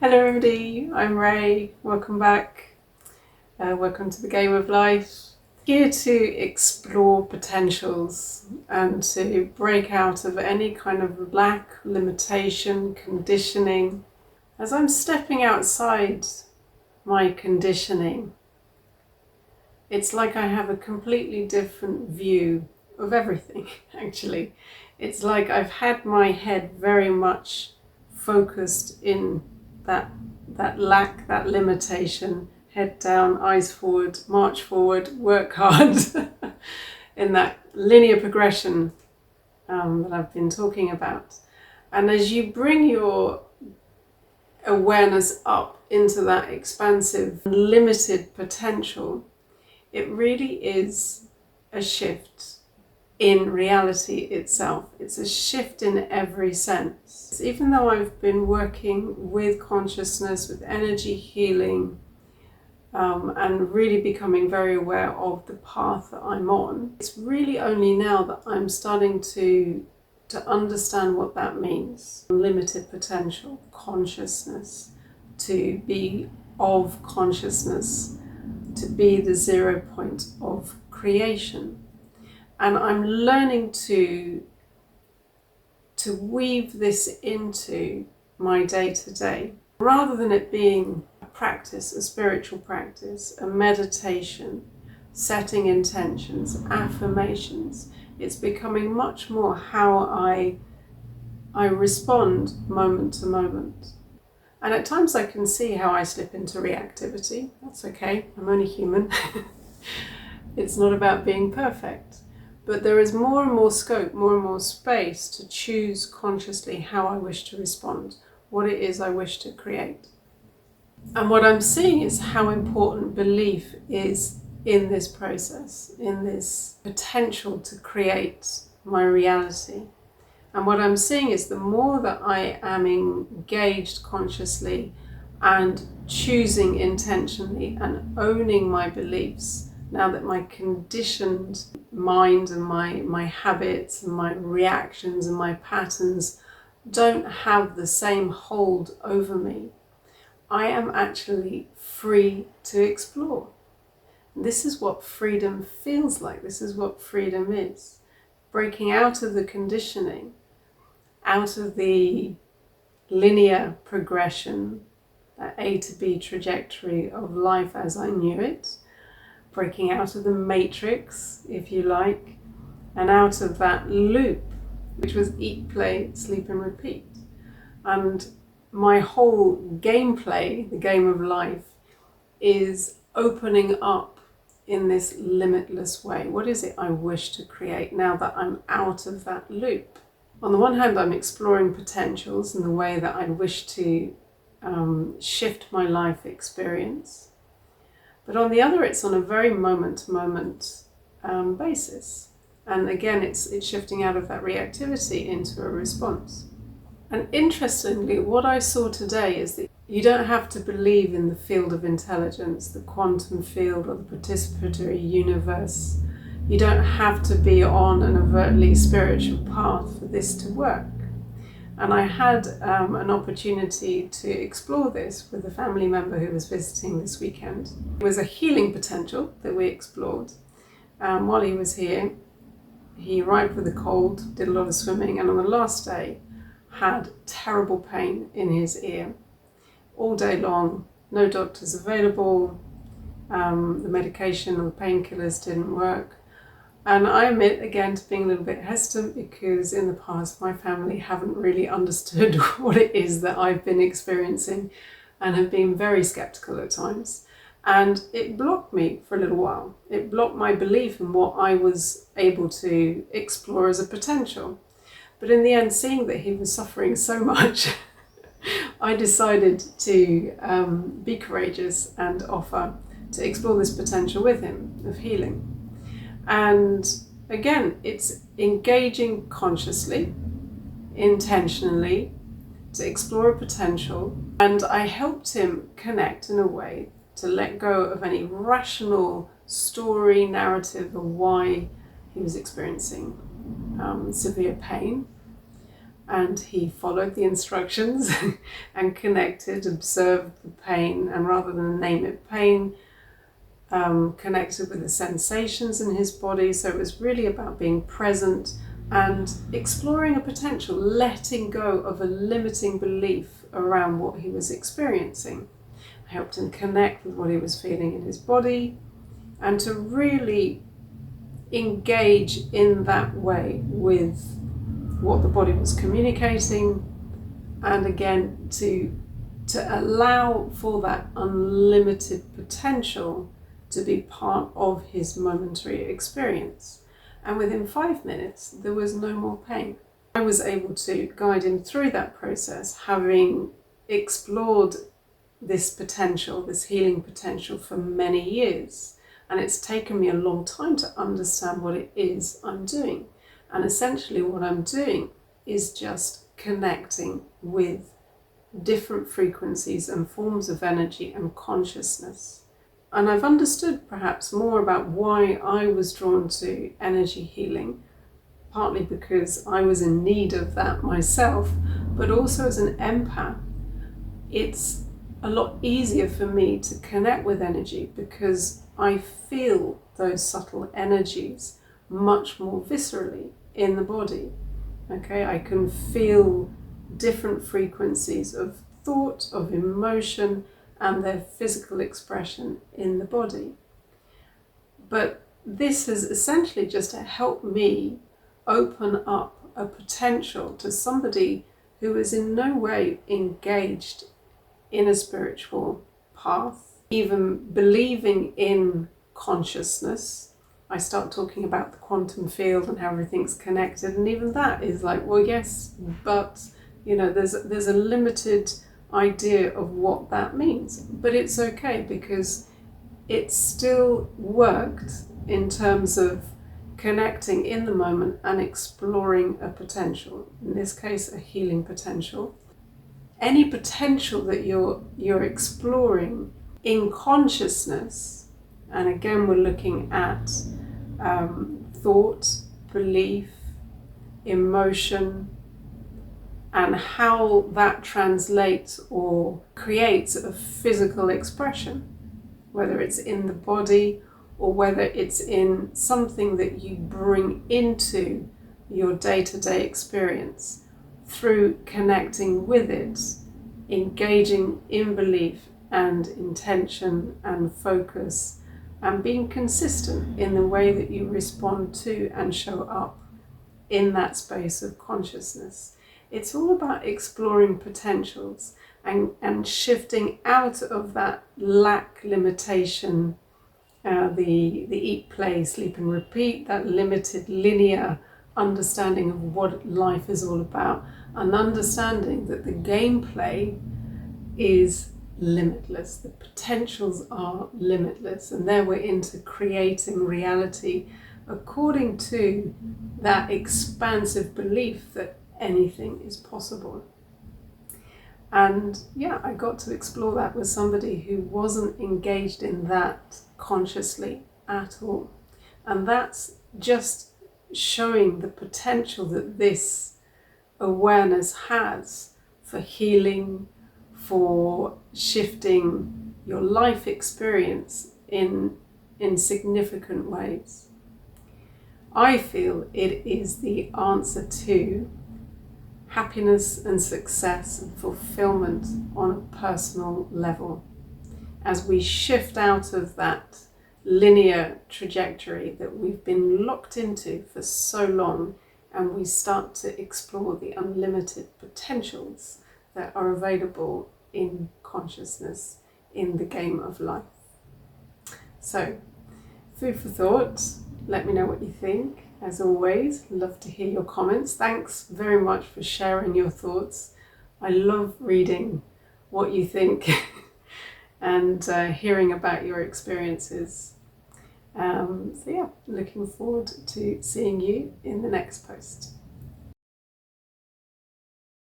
Hello everybody, I'm Ray. Welcome back. Welcome to the game of life. Here to explore potentials and to break out of any kind of lack, limitation, conditioning. As I'm stepping outside my conditioning, it's like I have a completely different view of everything, actually. It's like I've had my head very much focused in that lack, that limitation, head down, eyes forward, march forward, work hard, in that linear progression that I've been talking about. And as you bring your awareness up into that expansive, limited potential, it really is a shift in reality itself. It's a shift in every sense. Even though I've been working with consciousness, with energy healing, and really becoming very aware of the path that I'm on, it's really only now that I'm starting to understand what that means. Limited potential, consciousness, to be of consciousness, to be the 0 point of creation. And I'm learning to weave this into my day-to-day, rather than it being a practice, a spiritual practice, a meditation, setting intentions, affirmations. It's becoming much more how I respond moment to moment. And at times I can see how I slip into reactivity. That's okay, I'm only human. It's not about being perfect. But there is more and more scope, more and more space to choose consciously how I wish to respond, what it is I wish to create. And what I'm seeing is how important belief is in this process, in this potential to create my reality. And what I'm seeing is the more that I am engaged consciously and choosing intentionally and owning my beliefs, now that my conditioned mind and my habits and my reactions and my patterns don't have the same hold over me, I am actually free to explore. This is what freedom feels like. This is what freedom is. Breaking out of the conditioning, out of the linear progression, that A to B trajectory of life as I knew it, breaking out of the matrix, if you like, and out of that loop, which was eat, play, sleep and repeat. And my whole gameplay, the game of life, is opening up in this limitless way. What is it I wish to create now that I'm out of that loop? On the one hand, I'm exploring potentials in the way that I wish to shift my life experience. But on the other, it's on a very moment-to-moment basis. And again, it's shifting out of that reactivity into a response. And interestingly, what I saw today is that you don't have to believe in the field of intelligence, the quantum field or the participatory universe. You don't have to be on an overtly spiritual path for this to work. And I had an opportunity to explore this with a family member who was visiting this weekend. It was a healing potential that we explored. While he was here, he arrived with a cold, did a lot of swimming, and on the last day had terrible pain in his ear. All day long, no doctors available, the medication or the painkillers didn't work. And I admit again to being a little bit hesitant because in the past my family haven't really understood what it is that I've been experiencing and have been very skeptical at times. And it blocked me for a little while. It blocked my belief in what I was able to explore as a potential. But in the end, seeing that he was suffering so much, I decided to be courageous and offer to explore this potential with him of healing. And again, it's engaging consciously, intentionally, to explore a potential. And I helped him connect in a way to let go of any rational story, narrative of why he was experiencing severe pain. and he followed the instructions and connected, observed the pain, and rather than name it pain, connected with the sensations in his body. So it was really about being present and exploring a potential, letting go of a limiting belief around what he was experiencing. I helped him connect with what he was feeling in his body and to really engage in that way with what the body was communicating, and again to allow for that unlimited potential to be part of his momentary experience. And within 5 minutes there was no more pain. I was able to guide him through that process, having explored this potential, this healing potential, for many years. And it's taken me a long time to understand what it is I'm doing. And essentially what I'm doing is just connecting with different frequencies and forms of energy and consciousness. And I've understood perhaps more about why I was drawn to energy healing, partly because I was in need of that myself, but also as an empath, it's a lot easier for me to connect with energy because I feel those subtle energies much more viscerally in the body. Okay, I can feel different frequencies of thought, of emotion, and their physical expression in the body. But this has essentially just helped me open up a potential to somebody who is in no way engaged in a spiritual path, even believing in consciousness. I start talking about the quantum field and how everything's connected, and even that is like, well, yes, but there's a limited idea of what that means. But it's okay because it still worked in terms of connecting in the moment and exploring a potential, in this case a healing potential. Any potential that you're exploring in consciousness, and again we're looking at thought, belief, emotion, and how that translates or creates a physical expression, whether it's in the body or whether it's in something that you bring into your day-to-day experience through connecting with it, engaging in belief and intention and focus, and being consistent in the way that you respond to and show up in that space of consciousness. It's all about exploring potentials and shifting out of that lack limitation, the eat, play, sleep and repeat, that limited linear understanding of what life is all about, and understanding that the gameplay is limitless, the potentials are limitless, and there we're into creating reality according to that expansive belief that anything is possible. And yeah, I got to explore that with somebody who wasn't engaged in that consciously at all. And that's just showing the potential that this awareness has for healing, for shifting your life experience in significant ways. I feel it is the answer to happiness and success and fulfillment on a personal level. As we shift out of that linear trajectory that we've been locked into for so long, and we start to explore the unlimited potentials that are available in consciousness in the game of life. So, food for thought. Let me know what you think. As always, love to hear your comments. Thanks very much for sharing your thoughts. I love reading what you think and hearing about your experiences. So yeah, looking forward to seeing you in the next post.